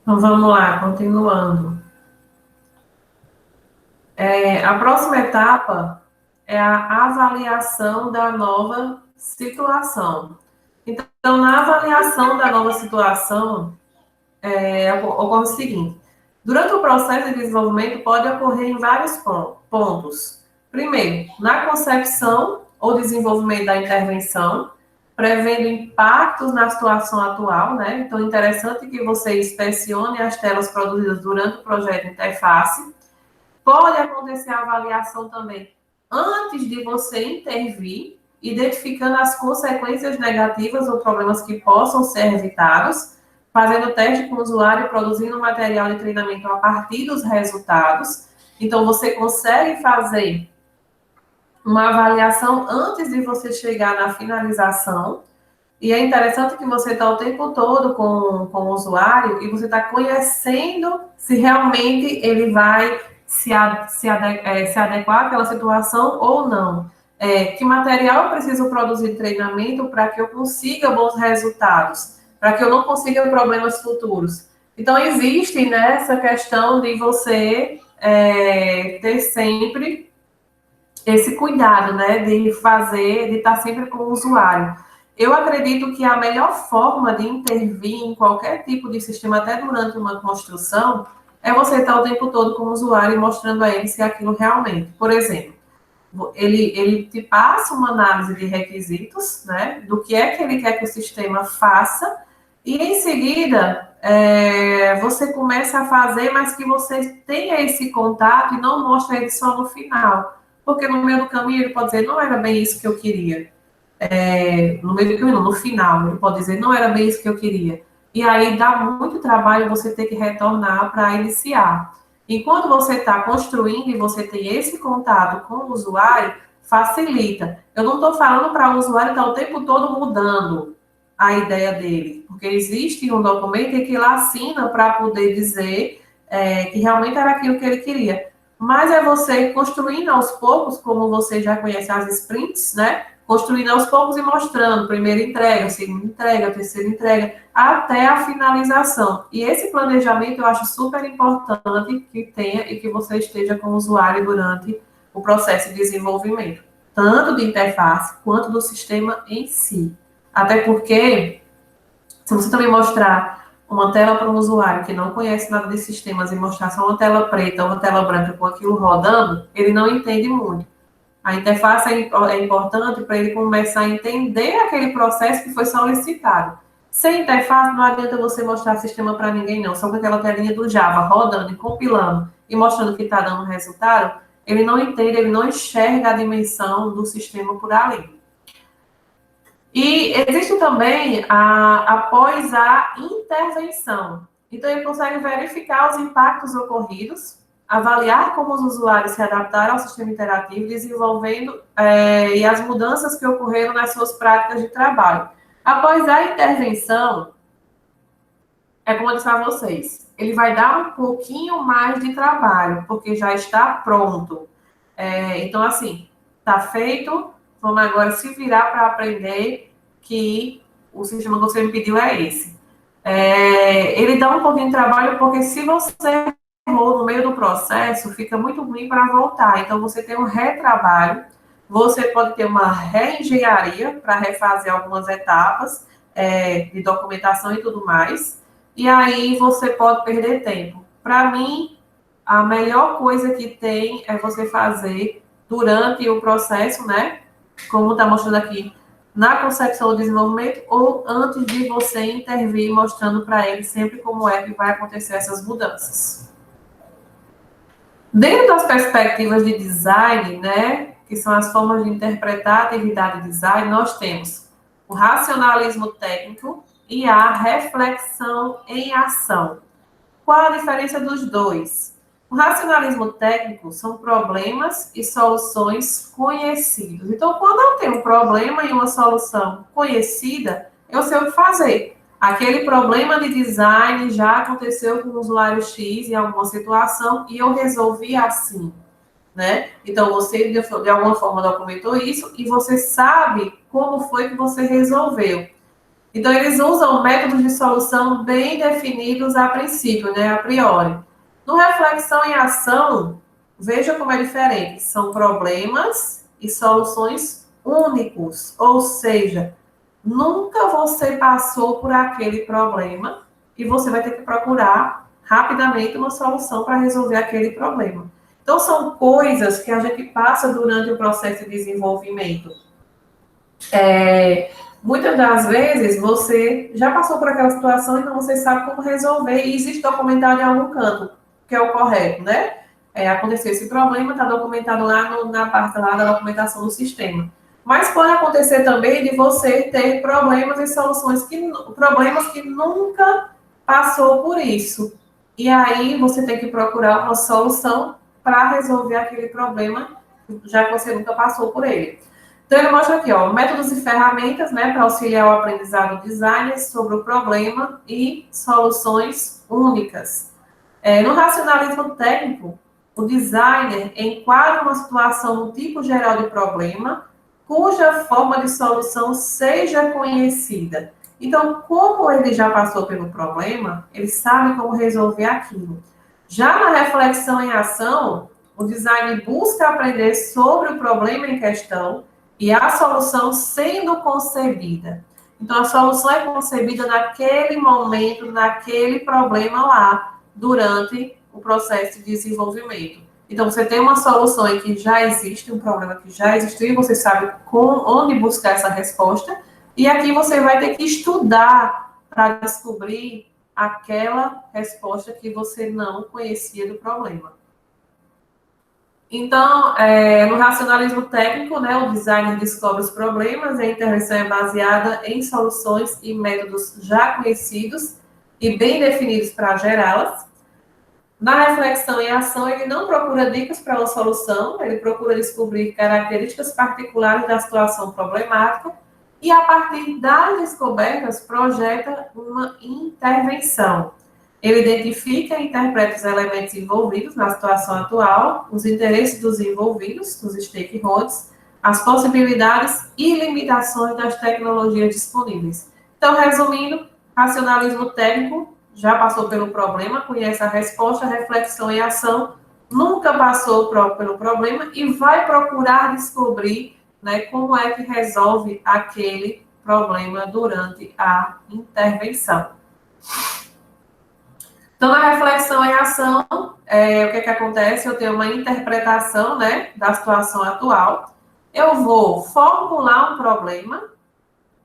Então, vamos lá, continuando. A próxima etapa é a avaliação da nova situação. Então, na avaliação da nova situação, ocorre o seguinte: durante o processo de desenvolvimento, pode ocorrer em vários pontos. Primeiro, na concepção ou desenvolvimento da intervenção, prevendo impactos na situação atual, né? Então, é interessante que você inspecione as telas produzidas durante o projeto interface. Pode acontecer a avaliação também antes de você intervir, identificando as consequências negativas ou problemas que possam ser evitados, fazendo teste com o usuário, produzindo material de treinamento a partir dos resultados. Então, você consegue fazer uma avaliação antes de você chegar na finalização. E é interessante que você está o tempo todo com o usuário e você está conhecendo se realmente ele vai se adequar àquela situação ou não. Que material eu preciso produzir de treinamento para que eu consiga bons resultados, para que eu não consiga problemas futuros. Então, existe, né, essa questão de você ter sempre esse cuidado, né, de fazer, de estar sempre com o usuário. Eu acredito que a melhor forma de intervir em qualquer tipo de sistema, até durante uma construção, é você estar o tempo todo com o usuário e mostrando a ele se aquilo realmente. Por exemplo, ele te passa uma análise de requisitos, né, do que é que ele quer que o sistema faça, e em seguida você começa a fazer, mas que você tenha esse contato e não mostre ele só no final. Porque no meio do caminho ele pode dizer, não era bem isso que eu queria. No meio do caminho, no final, ele pode dizer, não era bem isso que eu queria. E aí dá muito trabalho você ter que retornar para iniciar. Enquanto você está construindo e você tem esse contato com o usuário, facilita. Eu não estou falando para o usuário estar o tempo todo mudando a ideia dele, porque existe um documento em que ele assina para poder dizer que realmente era aquilo que ele queria. Mas é você construindo aos poucos, como você já conhece as sprints, né? Construindo aos poucos e mostrando primeira entrega, segunda entrega, terceira entrega, até a finalização. E esse planejamento eu acho super importante que tenha e que você esteja com o usuário durante o processo de desenvolvimento, tanto de interface quanto do sistema em si. Até porque, se você também mostrar uma tela para um usuário que não conhece nada de sistemas e mostrar só uma tela preta ou uma tela branca com aquilo rodando, ele não entende muito. A interface é importante para ele começar a entender aquele processo que foi solicitado. Sem interface, não adianta você mostrar sistema para ninguém, não. Só com aquela telinha do Java rodando e compilando e mostrando que está dando resultado, ele não entende, ele não enxerga a dimensão do sistema por ali. E existe também após a intervenção. Então, ele consegue verificar os impactos ocorridos, avaliar como os usuários se adaptaram ao sistema interativo, desenvolvendo e as mudanças que ocorreram nas suas práticas de trabalho. Após a intervenção, é como eu disse a vocês, ele vai dar um pouquinho mais de trabalho, porque já está pronto. Então, assim, está feito, vamos agora se virar para aprender que o sistema que você me pediu é esse. Ele dá um pouquinho de trabalho, porque se você errou no meio do processo, fica muito ruim para voltar. Então, você tem um retrabalho, você pode ter uma reengenharia para refazer algumas etapas de documentação e tudo mais, e aí você pode perder tempo. Para mim, a melhor coisa que tem é você fazer durante o processo, né? Como está mostrando aqui, na concepção do desenvolvimento, ou antes de você intervir, mostrando para ele sempre como é que vai acontecer essas mudanças. Dentro das perspectivas de design, né, que são as formas de interpretar a atividade de design, nós temos o racionalismo técnico e a reflexão em ação. Qual a diferença dos dois? O racionalismo técnico são problemas e soluções conhecidos. Então, quando eu tenho um problema e uma solução conhecida, eu sei o que fazer. Aquele problema de design já aconteceu com o usuário X em alguma situação e eu resolvi assim, né? Então, você de alguma forma documentou isso e você sabe como foi que você resolveu. Então, eles usam métodos de solução bem definidos a princípio, né, a priori. No reflexão em ação, veja como é diferente. São problemas e soluções únicos, ou seja, nunca você passou por aquele problema e você vai ter que procurar rapidamente uma solução para resolver aquele problema. Então, são coisas que a gente passa durante o processo de desenvolvimento. Muitas das vezes você já passou por aquela situação, então você sabe como resolver, e existe documentado em algum canto, que é o correto, né? Aconteceu esse problema, está documentado lá na parte lá da documentação do sistema. Mas pode acontecer também de você ter problemas e soluções problemas que nunca passou por isso. E aí você tem que procurar uma solução para resolver aquele problema, já que você nunca passou por ele. Então, ele mostra aqui, ó, métodos e ferramentas, né, para auxiliar o aprendizado designer sobre o problema e soluções únicas. No racionalismo técnico, o designer enquadra uma situação no tipo geral de problema, cuja forma de solução seja conhecida. Então, como ele já passou pelo problema, ele sabe como resolver aquilo. Já na reflexão em ação, o designer busca aprender sobre o problema em questão e a solução sendo concebida. Então, a solução é concebida naquele momento, naquele problema lá, durante o processo de desenvolvimento. Então, você tem uma solução em que já existe, um problema que já existiu, e você sabe onde buscar essa resposta, e aqui você vai ter que estudar para descobrir aquela resposta que você não conhecia do problema. Então, no racionalismo técnico, né, o designer descobre os problemas e a intervenção é baseada em soluções e métodos já conhecidos e bem definidos para gerá-las. Na reflexão e ação, ele não procura dicas para uma solução, ele procura descobrir características particulares da situação problemática e, a partir das descobertas, projeta uma intervenção. Ele identifica e interpreta os elementos envolvidos na situação atual, os interesses dos envolvidos, dos stakeholders, as possibilidades e limitações das tecnologias disponíveis. Então, resumindo, racionalismo técnico já passou pelo problema, conhece a resposta, reflexão e ação, nunca passou pelo problema e vai procurar descobrir, né, como é que resolve aquele problema durante a intervenção. Então, na reflexão e ação, o que acontece? Eu tenho uma interpretação, né, da situação atual. Eu vou formular um problema.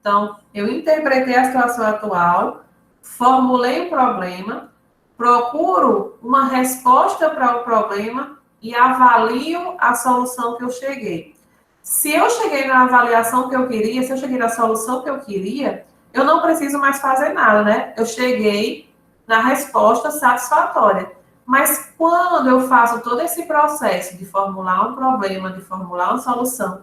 Então, eu interpretei a situação atual, formulei o problema, procuro uma resposta para o problema e avalio a solução que eu cheguei. Se eu cheguei na avaliação que eu queria, se eu cheguei na solução que eu queria, eu não preciso mais fazer nada, né? Eu cheguei na resposta satisfatória. Mas quando eu faço todo esse processo de formular um problema, de formular uma solução,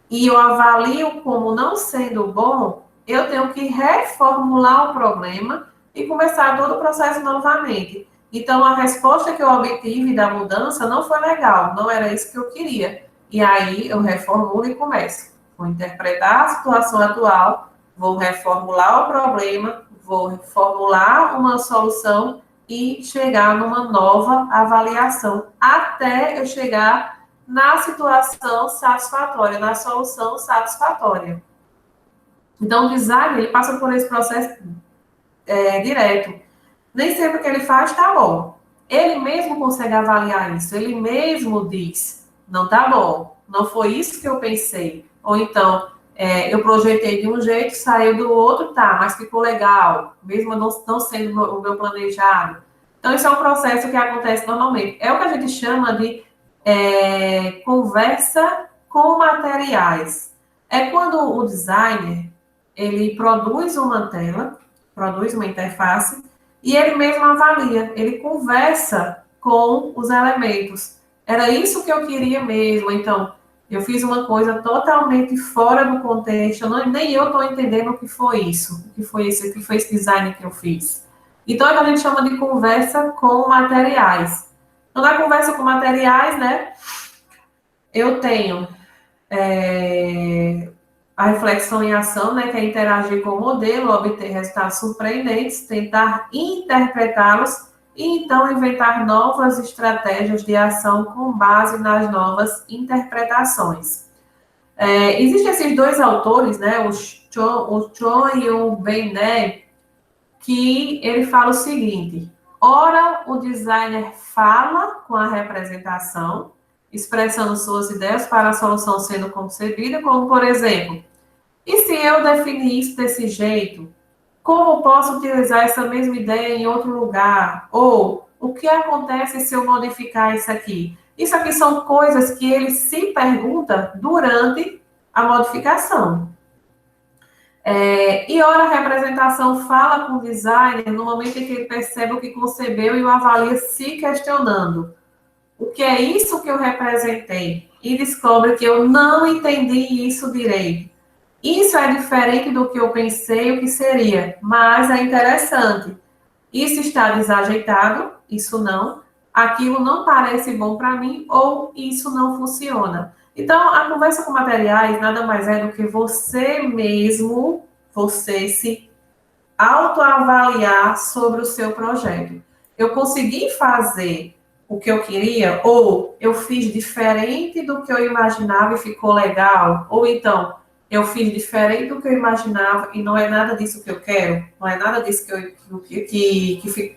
e eu avalio como não sendo bom, eu tenho que reformular o problema e começar todo o processo novamente. Então, a resposta que eu obtive da mudança não foi legal, não era isso que eu queria. E aí, eu reformulo e começo. Vou interpretar a situação atual, vou reformular o problema, vou formular uma solução e chegar numa nova avaliação, até eu chegar na situação satisfatória, na solução satisfatória. Então, o design, ele passa por esse processo direto. Nem sempre o que ele faz está bom. Ele mesmo consegue avaliar isso, ele mesmo diz, não está bom, não foi isso que eu pensei. Ou então, eu projetei de um jeito, saiu do outro, tá, mas ficou legal, mesmo não sendo o meu planejado. Então, isso é um processo que acontece normalmente. É o que a gente chama de conversa com materiais. É quando o designer, ele produz uma tela, produz uma interface, e ele mesmo avalia, ele conversa com os elementos. Era isso que eu queria mesmo, então, eu fiz uma coisa totalmente fora do contexto, nem eu estou entendendo o que foi isso, o que foi esse design que eu fiz. Então, a gente chama de conversa com materiais. Então, na conversa com materiais, né, eu tenho A reflexão em ação, né, que é interagir com o modelo, obter resultados surpreendentes, tentar interpretá-los e então inventar novas estratégias de ação com base nas novas interpretações. Existem esses dois autores, né, o Chon e o Benet, que ele fala o seguinte: ora, o designer fala com a representação, expressando suas ideias para a solução sendo concebida, como, por exemplo, e se eu definir isso desse jeito, como posso utilizar essa mesma ideia em outro lugar? Ou o que acontece se eu modificar isso aqui? Isso aqui são coisas que ele se pergunta durante a modificação. E ora, a representação fala com o designer no momento em que ele percebe o que concebeu e o avalia se questionando. O que é isso que eu representei? E descobre que eu não entendi isso direito. Isso é diferente do que eu pensei o que seria, mas é interessante. Isso está desajeitado, isso não. Aquilo não parece bom para mim ou isso não funciona. Então, a conversa com materiais nada mais é do que você mesmo, você se autoavaliar sobre o seu projeto. Eu consegui fazer o que eu queria, ou eu fiz diferente do que eu imaginava e ficou legal, ou então eu fiz diferente do que eu imaginava e não é nada disso que eu quero, não é nada disso que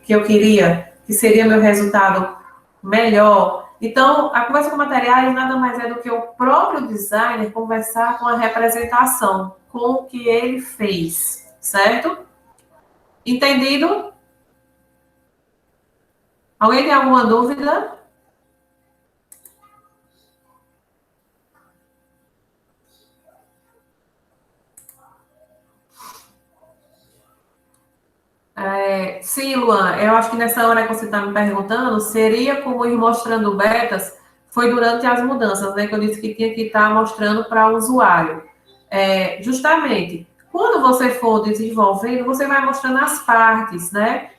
eu queria, que seria meu resultado melhor. Então, a conversa com materiais nada mais é do que o próprio designer conversar com a representação, com o que ele fez, certo? Entendido? Alguém tem alguma dúvida? Sim, Luan, eu acho que nessa hora que você está me perguntando, seria como ir mostrando betas, foi durante as mudanças, né, que eu disse que tinha que estar mostrando para o usuário. Justamente, quando você for desenvolvendo, você vai mostrando as partes, né,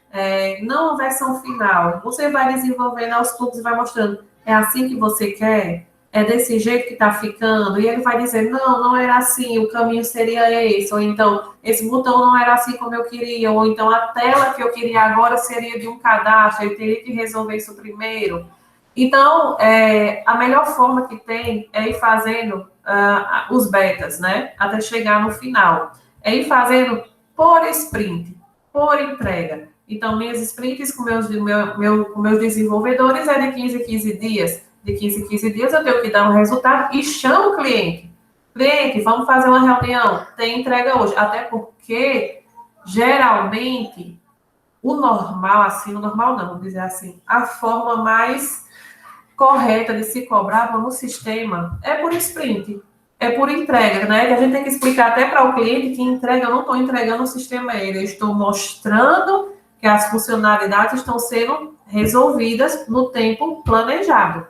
não a versão final. Você vai desenvolvendo aos poucos e vai mostrando, é assim que você quer? É desse jeito que está ficando? E ele vai dizer, não, não era assim, o caminho seria esse, ou então, esse botão não era assim como eu queria, ou então a tela que eu queria agora seria de um cadastro, ele teria que resolver isso primeiro. Então, a melhor forma que tem é ir fazendo os betas, né? Até chegar no final. É ir fazendo por sprint, por entrega. Então, minhas sprints com meus desenvolvedores é de 15 em 15 dias. De 15 em 15 dias eu tenho que dar um resultado e chamo o cliente. Cliente, vamos fazer uma reunião. Tem entrega hoje. Até porque, geralmente, o normal, assim, o normal não, vamos dizer assim, a forma mais correta de se cobrar no sistema é por sprint, é por entrega, né? Que a gente tem que explicar até para o cliente que entrega, eu não estou entregando o sistema a ele, eu estou mostrando que as funcionalidades estão sendo resolvidas no tempo planejado.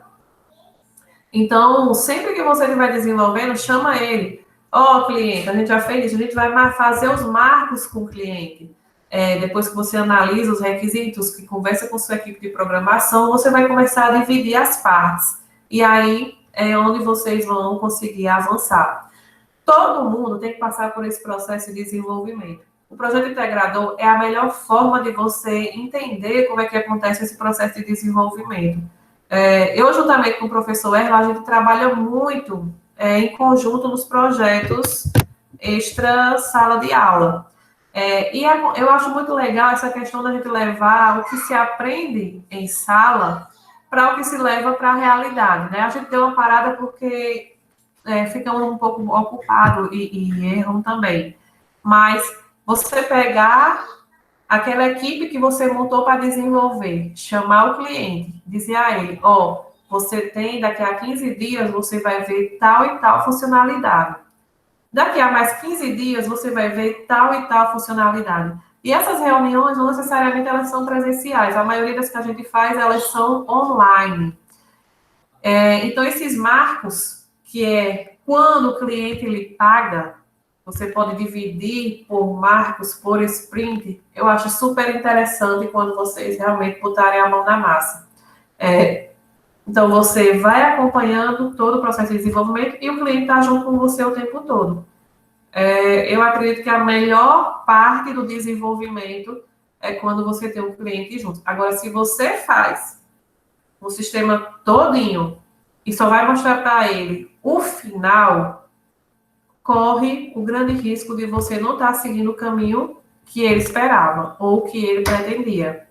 Então, sempre que você estiver desenvolvendo, chama ele. Ó, cliente, a gente já fez isso, a gente vai fazer os marcos com o cliente. Depois que você analisa os requisitos, que conversa com sua equipe de programação, você vai começar a dividir as partes. E aí é onde vocês vão conseguir avançar. Todo mundo tem que passar por esse processo de desenvolvimento. O projeto integrador é a melhor forma de você entender como é que acontece esse processo de desenvolvimento. Eu, juntamente com o professor Erla, a gente trabalha muito em conjunto nos projetos extra sala de aula. Eu acho muito legal essa questão da gente levar o que se aprende em sala para o que se leva para a realidade, né? A gente deu uma parada porque ficam um pouco ocupados e erram também. Mas você pegar aquela equipe que você montou para desenvolver, chamar o cliente, dizer a ele, você tem, daqui a 15 dias, você vai ver tal e tal funcionalidade. Daqui a mais 15 dias, você vai ver tal e tal funcionalidade. E essas reuniões, não necessariamente, elas são presenciais. A maioria das que a gente faz, elas são online. Então, esses marcos, que é quando o cliente ele paga, você pode dividir por marcos, por sprint, eu acho super interessante quando vocês realmente botarem a mão na massa. Então, você vai acompanhando todo o processo de desenvolvimento e o cliente está junto com você o tempo todo. Eu acredito que a melhor parte do desenvolvimento é quando você tem um cliente junto. Agora, se você faz o sistema todinho e só vai mostrar para ele o final, corre o grande risco de você não estar seguindo o caminho que ele esperava ou que ele pretendia.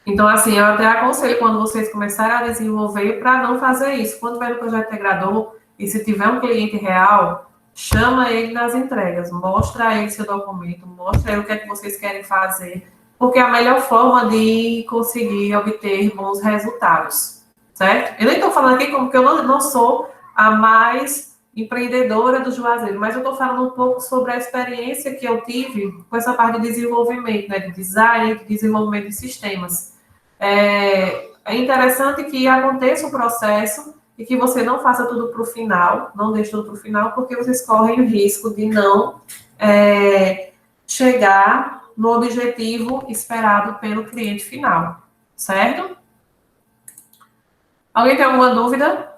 Então, assim, eu até aconselho quando vocês começarem a desenvolver para não fazer isso. Quando vai no projeto integrador e se tiver um cliente real, chama ele nas entregas, mostra a ele seu documento, mostra a ele o que é que vocês querem fazer, porque é a melhor forma de conseguir obter bons resultados, certo? Eu nem estou falando aqui como que eu não sou a mais empreendedora do Juazeiro, mas eu estou falando um pouco sobre a experiência que eu tive com essa parte de desenvolvimento, né, de design, de desenvolvimento de sistemas. É interessante que aconteça o processo e que você não faça tudo para o final, não deixe tudo para o final, porque vocês correm o risco de não chegar no objetivo esperado pelo cliente final, certo? Alguém tem alguma dúvida?